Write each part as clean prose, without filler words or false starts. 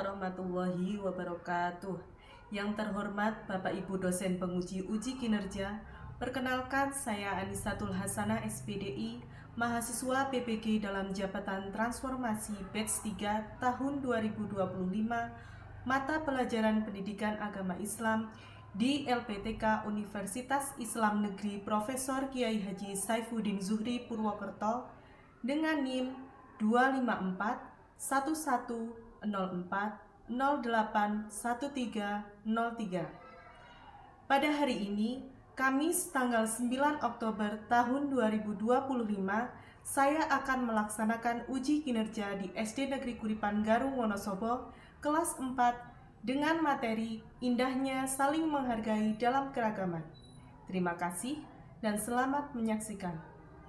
warahmatullahi wabarakatuh. Yang terhormat Bapak Ibu dosen penguji uji kinerja, perkenalkan saya Anisatul Hasanah SPDI, mahasiswa PPG dalam Jabatan Transformasi Batch 3 tahun 2025, mata pelajaran Pendidikan Agama Islam di LPTK Universitas Islam Negeri Profesor Kiai Haji Saifuddin Zuhri Purwokerto dengan NIM 254 1104 08 1303. Pada hari ini, Kamis tanggal 9 Oktober tahun 2025, saya akan melaksanakan uji kinerja di SD Negeri Kuripan Garung Wonosobo kelas 4 dengan materi Indahnya Saling Menghargai dalam Keragaman. Terima kasih dan selamat menyaksikan.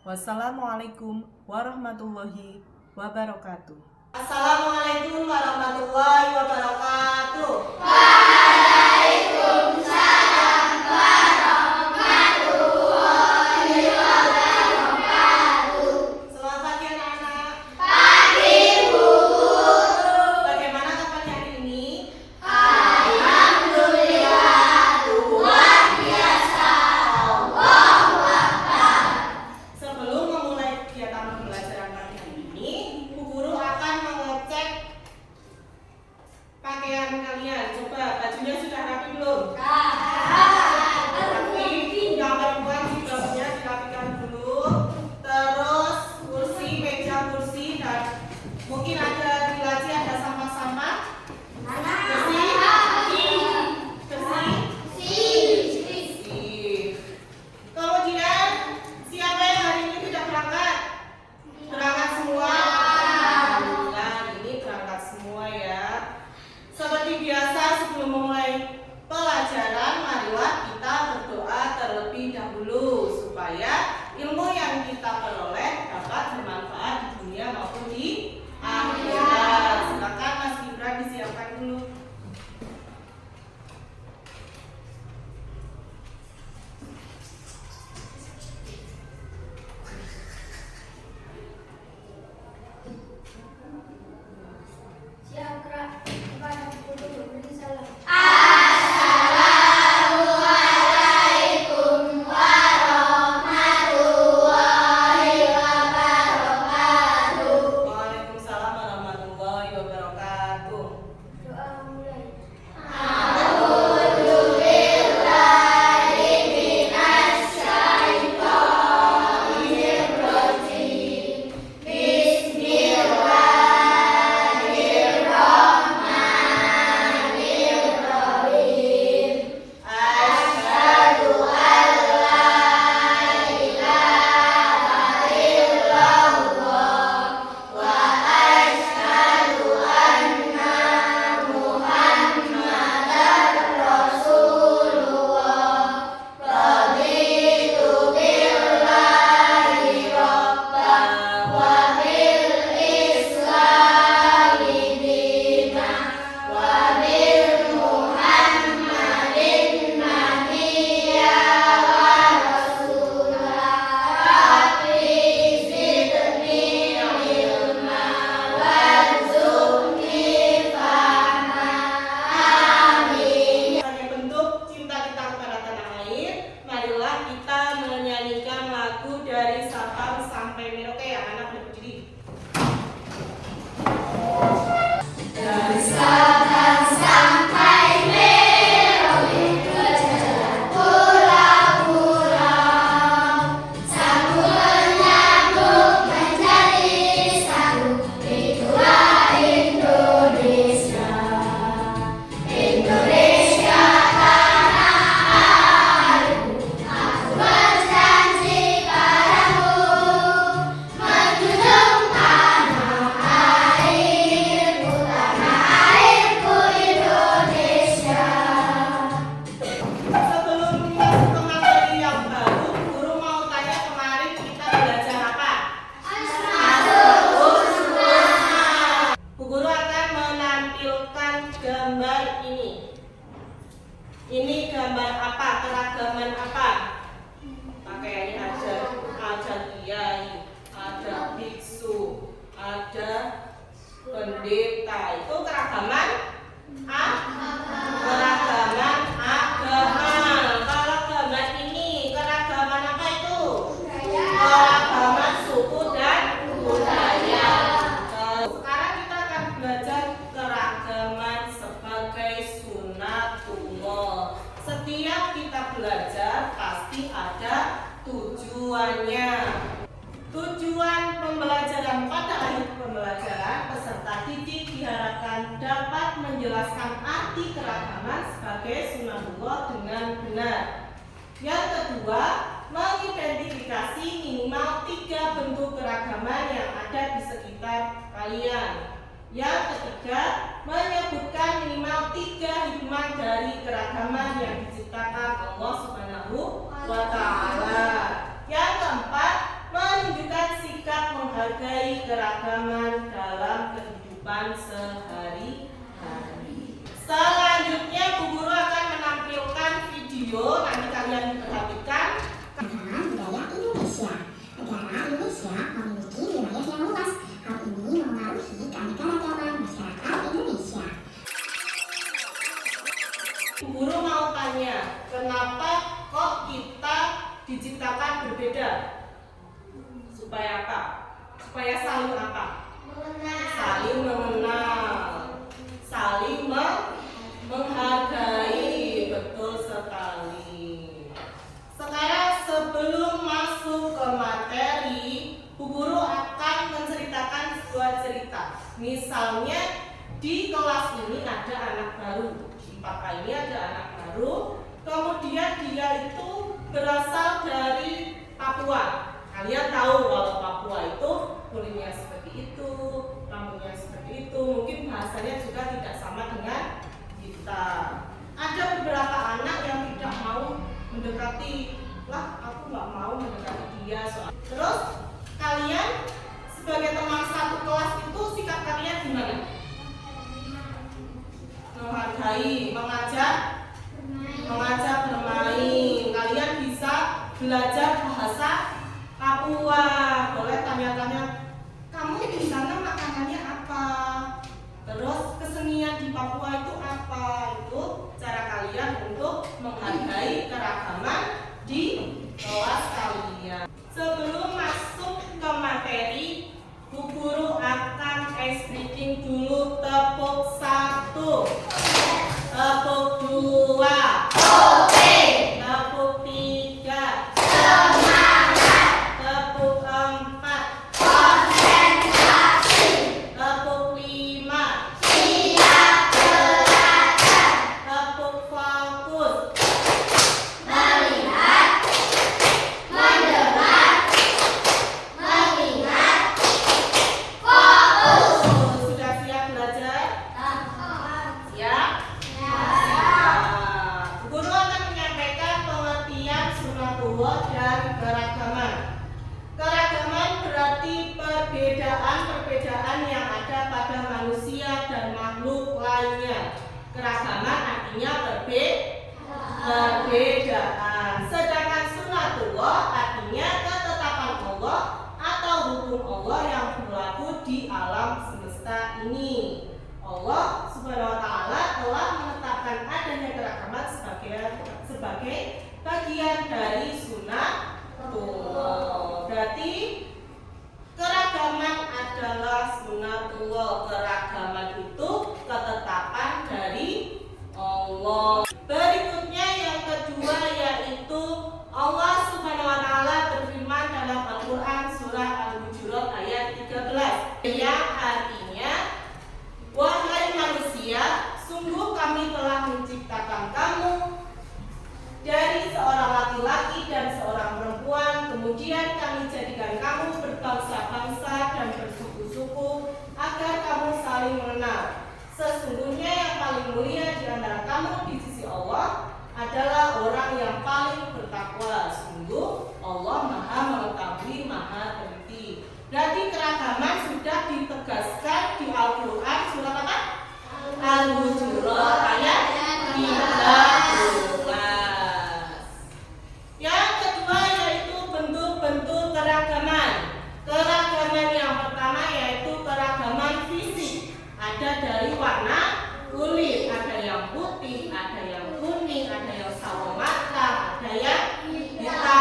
Wassalamualaikum warahmatullahi wabarakatuh. Assalamualaikum warahmatullahi wabarakatuh. Waalaikumsalam warahmatullahi wabarakatuh. Selamat pagi anak-anak. Pagi Bu. Bagaimana kabarnya hari ini? Alhamdulillah luar biasa. Allahu Akbar. Sebelum memulai kegiatan pembelajaran pagi hari ini, Bu Guru akan mengecek pakaian kalian. Coba bajunya sudah rapi belum? Rapi. Yang perempuan jilbabnya dirapikan dulu. Terus meja kursi dan mungkin ada di laci ada sampah-sampah. Bersih. Kemudian siapa yang hari ini tidak berangkat? Berangkat semua. Alhamdulillah ini berangkat semua ya. Seperti biasa sebelum memulai pelajaran, marilah kita berdoa terlebih dahulu supaya ilmu yang kita peroleh dapat bermanfaat di dunia maupun di akhirat. Silakan Mas Gibran disiapkan dulu. Siap, kepada guru beri salam. Assalamualaikum warahmatullahi wabarakatuh. Waalaikumsalam warahmatullahi wabarakatuh. Doa mulai. Sebagai bentuk cinta kita kepada tanah air, marilah kita menyanyikan lagu dari Sabang sampai Merauke. Anak berdiri. Dari Sabang sampai Merauke, berjalan pulau-pulau, sambut menyambut menjadi satu, itulah Indonesia. Indonesia tanah airku, aku berjanji padamu, tujuannya. Tujuan pembelajaran pada akhir pembelajaran, peserta didik diharapkan dapat menjelaskan arti keragaman sebagai sunatullah dengan benar. Yang kedua, mengidentifikasi minimal 3 bentuk keragaman yang ada di sekitar kalian. Yang ketiga, menyebutkan minimal 3 hikmah dari keragaman yang diciptakan Allah Subhanahu wa Ta'ala. Yang keempat, menunjukkan sikap menghargai keragaman dalam kehidupan sehari-hari. Selanjutnya, Bu Guru akan menampilkan video, nanti kalian perhatikan. Keragaman budaya Indonesia. Negara Indonesia memiliki wilayah yang luas. Hal ini mempengaruhi keanekaragaman masyarakat Indonesia. Bu Guru mau tanya, kenapa kok kita diciptakan berbeda? Supaya apa? Supaya saling apa? Saling mengenal, saling menghargai. Betul sekali. Sekarang sebelum masuk ke materi, Bu Guru akan menceritakan sebuah cerita. Misalnya di kelas ini ada anak baru, di IPK ini ada anak baru, kemudian dia itu berasal dari Papua. Kalian tahu kalau Papua itu kulitnya seperti itu, rambutnya seperti itu, mungkin bahasanya juga tidak sama dengan kita. Ada beberapa anak yang tidak mau mendekati, lah aku nggak mau mendekati dia soal. Terus kalian sebagai teman satu kelas itu sikap kalian gimana? Menghargai, mengajak bermain. Kalian bisa belajar bahasa Papua. Boleh tanya-tanya, kamu di sana makanannya apa? Terus kesenian di Papua itu apa? Itu cara kalian untuk menghargai keragaman di kelas kalian. Sebelum masuk ke materi, Bu Guru akan ice breaking dulu. Tepuk 1, tepuk 2, tepuk 3, tepuk 4, tepuk 5, tepuk fokus. Sudah siap belajar? Siap? Guru akan menyampaikan pengertian sunatullah dan keragaman. Keragaman berarti perbedaan-perbedaan yang ada pada manusia dan makhluk lainnya. Keragaman artinya perbedaan. Sedangkan sunatullah artinya ketetapan Allah atau hukum Allah yang berlaku di alam semesta ini. Allah Subhanahu wa Ta'ala telah menetapkan adanya keragaman sebagai bagian dari sunatullah. Berarti keragaman adalah sunatullah. Keragaman itu ketetapan dari Allah. Berikutnya yang kedua yaitu Allah Subhanahu wa Ta'ala berfirman dalam Al-Quran surah Al-Hujurat ayat 13 yang artinya, wahai manusia, sungguh kami telah menciptakan kamu dari seorang laki-laki dan seorang perempuan, kemudian kami jadikan kamu berbangsa-bangsa dan bersuku-suku agar kamu saling mengenal. Sesungguhnya yang paling mulia di antara kamu di sisi Allah adalah orang yang paling bertakwa. Sungguh Allah Maha mengetahui, Maha teliti. Berarti keragaman sudah ditegaskan di Al-Quran surat apa? Al-Hujurat ayat 13. Yang kedua yaitu bentuk-bentuk keragaman. Keragaman yang pertama yaitu keragaman fisik. Ada dari warna kulit, ada yang putih, ada yang kuning, ada yang sawo matang, ada yang hitam.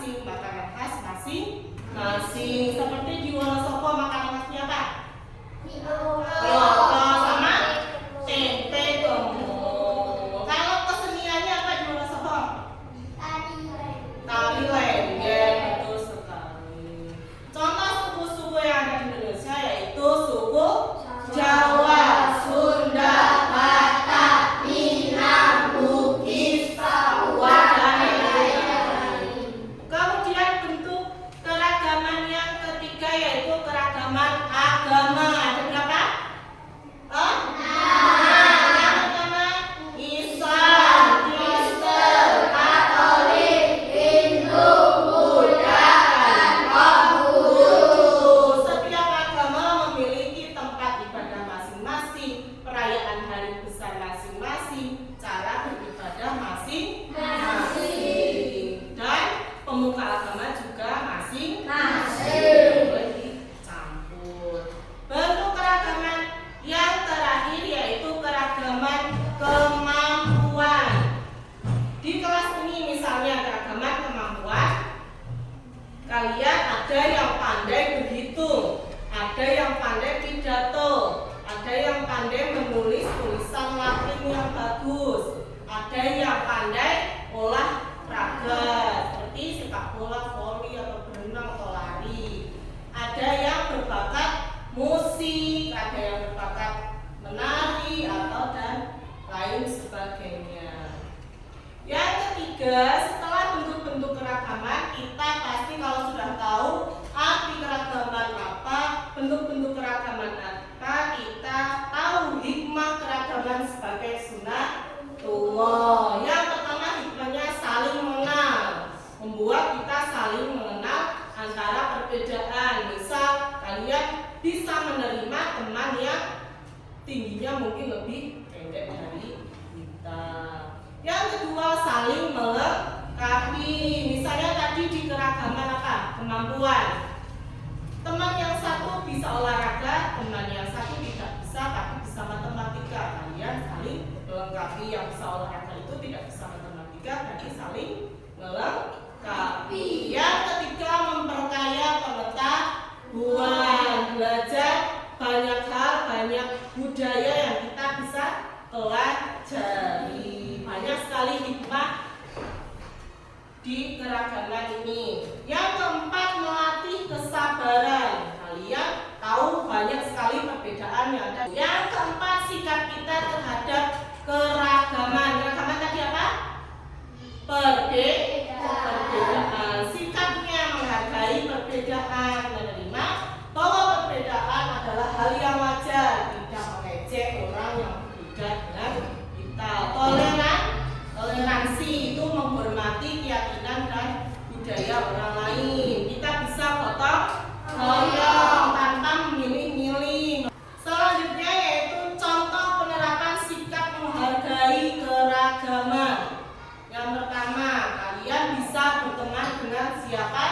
masing-masing, makanan khas masing-masing. Seperti di Wonosobo makanan khasnya apa? Lontong sama tempe gembung. Kalau keseniannya apa di Wonosobo? Tari lengger, betul sekali. Contoh suku-suku yang ada di Indonesia yaitu suku Jawa, Sunda, Batak, Minang, Bugis, Papua, dan lain-lain. Kemudian bentuk keragaman yang ketiga yaitu keragaman agama. Ada berapa? Yang pertama Islam, Kristen, Katolik, Hindu, Buddha, dan Konghucu. Setiap agama memiliki tempat ibadah masing-masing, perayaan hari besar masing-masing, cara beribadah masing-masing, dan pemuka agama juga masing-masing. Boleh dicampur. Bentuk keragaman yang terakhir yaitu keragaman kemampuan. Di kelas ini misalnya keragaman kemampuan, kalian ada yang pandai berhitung, ada yang pandai pidato, ada yang pandai menulis tulisan Latin yang bagus, ada yang pandai olahraga seperti sepak bola, voli atau berenang atau lari. Ada yang berbakat musik, ada yang berbakat menari atau dan lain sebagainya. Yang ketiga, setelah bentuk-bentuk keragaman, kita pasti kalau sudah tahu arti keragaman apa, bentuk-bentuk keragaman apa, kita tahu hikmah keragaman sebagai sunatullah. Yang pertama hikmahnya saling mengenal, membuat kita saling mengenal antara perbedaan. Misal kalian bisa menerima teman yang tingginya mungkin lebih pendek dari kita. Yang kedua saling melengkapi. Misalnya tadi di keragaman apa? Kemampuan. Teman yang satu bisa olahraga, teman yang satu tidak bisa tapi bisa matematika. Kalian saling melengkapi. Yang bisa olahraga itu tidak bisa matematika, jadi saling melengkapi. Yang ketiga memperkaya pengetahuan, belajar banyak hal, banyak budaya yang kita bisa pelajari. Banyak sekali hikmah di keragaman ini. Yang keempat melatih kesabaran. Kalian tahu banyak sekali perbedaan yang ada. Yang keempat sikap kita terhadap keragaman. Keragaman tadi apa? Perbedaan. Sikapnya menghargai perbedaan, menerima bahwa perbedaan adalah hal yang wajar, tidak mengejek orang yang berbeda dengan kita. Toleransi itu menghormati keyakinan dan budaya orang lain. Kita bisa gotong royong tanpa memilih-milih. Selanjutnya yaitu contoh penerapan sikap menghargai keragaman. Yang pertama, kalian bisa berteman dengan siapa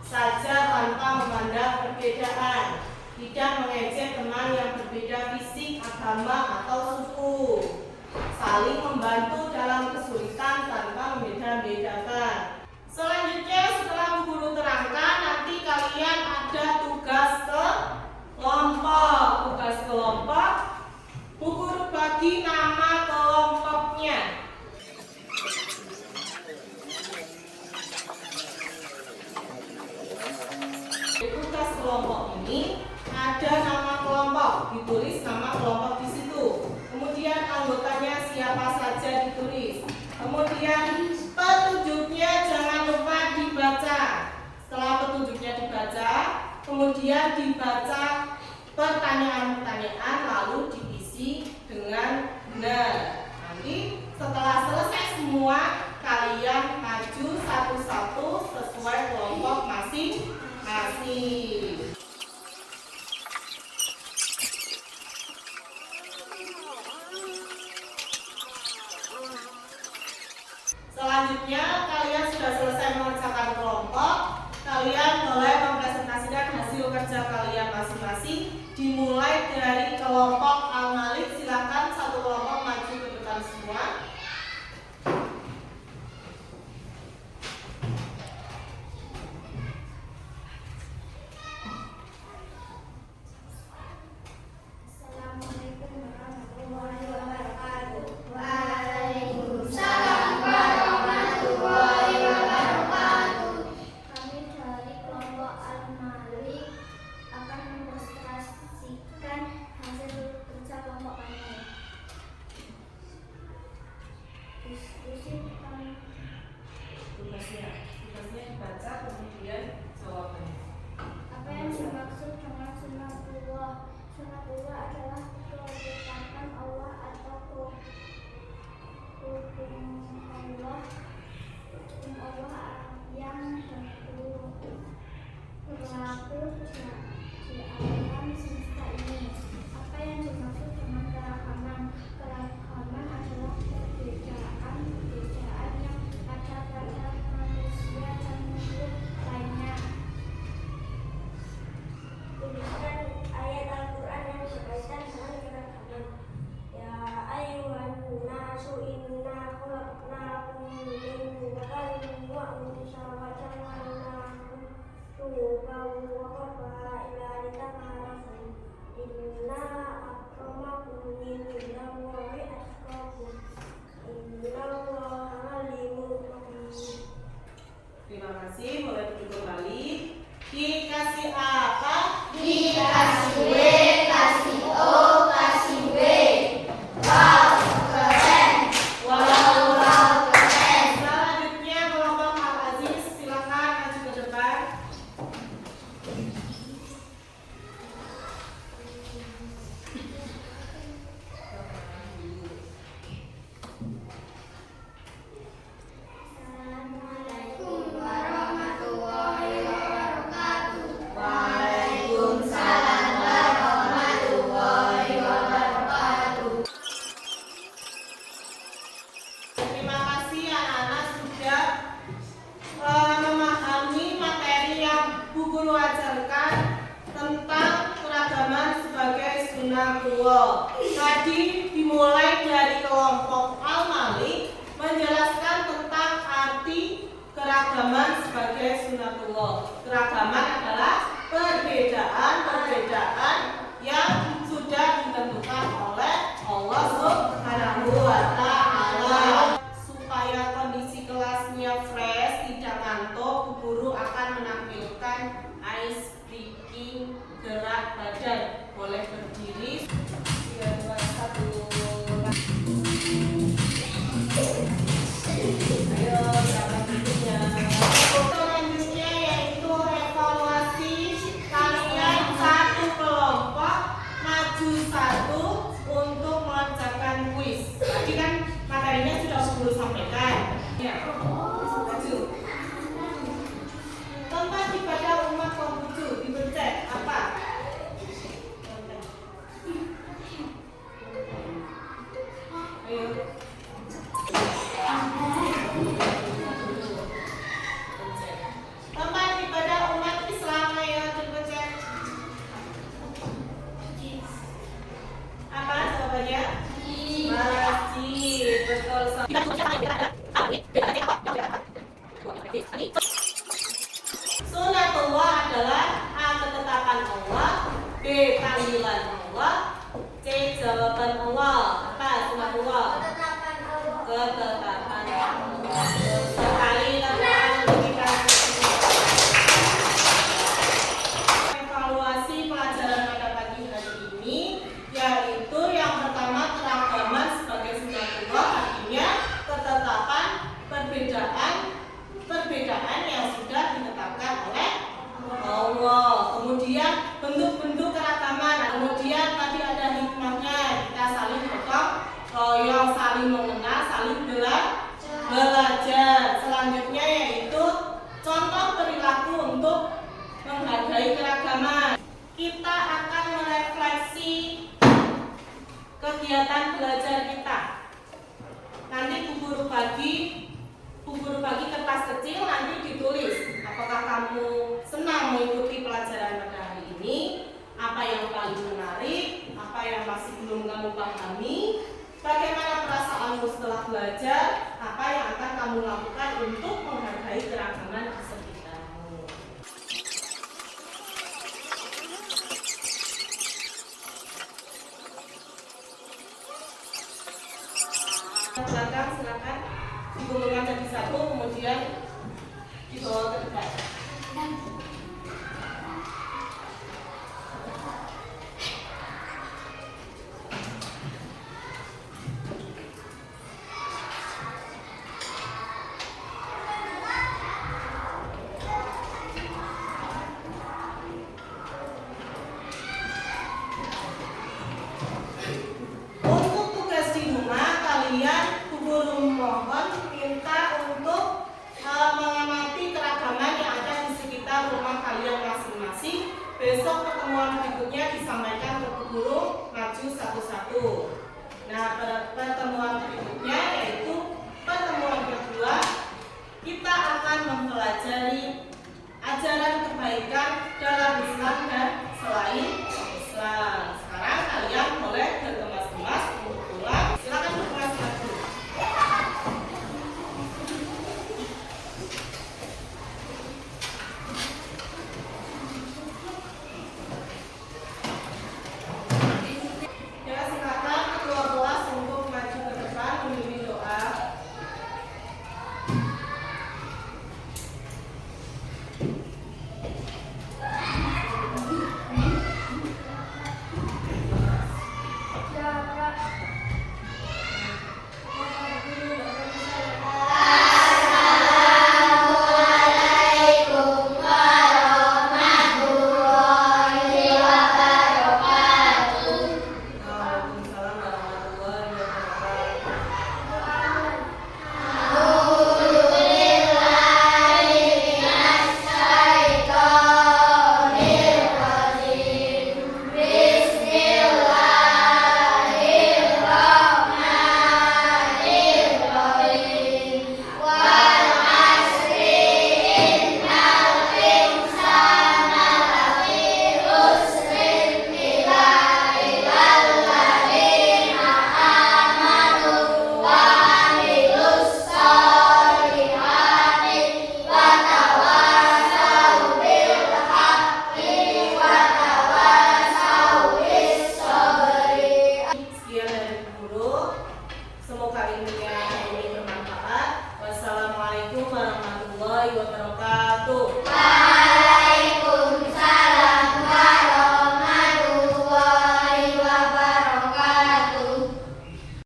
saja tanpa memandang perbedaan. Tidak mengejek teman yang berbeda fisik, agama, atau suku. Saling membantu dalam kesulitan tanpa membeda-bedakan. Selanjutnya setelah Bu Guru terangkan, nanti kalian ada tugas kelompok. Tugas kelompok, Bu Guru bagi nama kelompoknya. Tugas kelompok ini ada nama kelompok, ditulis nama kelompok di situ. Kemudian anggotanya siapa saja ditulis. Kemudian petunjuknya jangan lupa dibaca. Setelah petunjuknya dibaca, kemudian dibaca pertanyaan-pertanyaan lalu diisi dengan benar. Nanti setelah selesai semua, kalian maju satu-satu sesuai kelompok masing-masing. Selanjutnya kalian sudah selesai mengerjakan kelompok. Kalian boleh mempresentasikan hasil kerja kalian masing-masing. Dimulai dari kelompok Al-Malik. Silakan satu kelompok maju ke depan semua. yata'arafu. Inna akramakum indallahi atqakum. Innallaha alimul khabir. Terima kasih, boleh duduk kembali. Dikasih apa? Dikasih W, kasih O, kasih W. Wow, keren. Wow, keren. Selanjutnya kelompok Al-Aziz, silakan maju ke depan. Assalamualaikum warahmatullahi wabarakatuh. Waalaikumsalam warahmatullahi wabarakatuh. Terima kasih anak-anak sudah memahami materi yang Bu Guru ajarkan tentang keragaman sebagai sunatullah. Tadi dimulai dari kelompok Al-Malik menjelaskan tentang arti keragaman sebagai sunatullah. Keragaman adalah perbedaan-perbedaan yang sudah ditentukan oleh Allah Subhanahu wa Ta'ala. Supaya kondisi kelasnya fresh, tidak ngantuk, Bu Guru akan menampilkan ice breaking gerak badan. Boleh berdiri. 3, 2, 1. Ayo, gerakan berikutnya. Selanjutnya yaitu evaluasi. Kalian satu kelompok maju satu untuk mengerjakan kuis. Tadi kan materinya sudah Guru sampaikan. Ya, maju. Tempat ibadah umat Konghucu dipencet apa? Ayo. Tempat ibadah umat Islam, ayo dipencet. Apa jawabannya? Masjid. Betul sekali. Sunatullah adalah A. Ketetapan Allah, B. Panggilan Allah, C. Jawaban Allah. Apa sunatullah? Ketetapan Allah. Ketetapan Allah. Sekali teman kita evaluasi pelajaran pada pagi hari ini, yaitu yang pertama keragaman sebagai sunatullah, artinya ketetapan perbedaan yang sudah ditetapkan oleh Allah. Kemudian bentuk-bentuk keragaman. Kemudian tadi ada hikmahnya, kita saling gotong royong, saling mengenal, saling belajar. Selanjutnya yaitu contoh perilaku untuk menghargai keragaman. Kita akan merefleksi kegiatan belajar kita. Nanti Bu Guru bagi kertas kecil, nanti ditulis apakah kamu senang mengikuti pelajaran pada hari ini, apa yang paling menarik, apa yang masih belum kamu pahami, bagaimana perasaanmu setelah belajar, apa yang akan kamu lakukan untuk menghargai keragaman di sekitarmu. Silakan digulungkan jadi satu, kemudian dibawa ke depan. Untuk tugas di rumah kalian, Bu Guru mohon minta untuk mengamati keragaman yang ada di sekitar rumah kalian masing-masing. Besok pertemuan berikutnya disampaikan ke Bu Guru, maju satu-satu. Nah, pertemuan berikutnya yaitu pertemuan kedua, kita akan mempelajari ajaran kebaikan dalam Islam dan selain Islam. Sekarang kalian boleh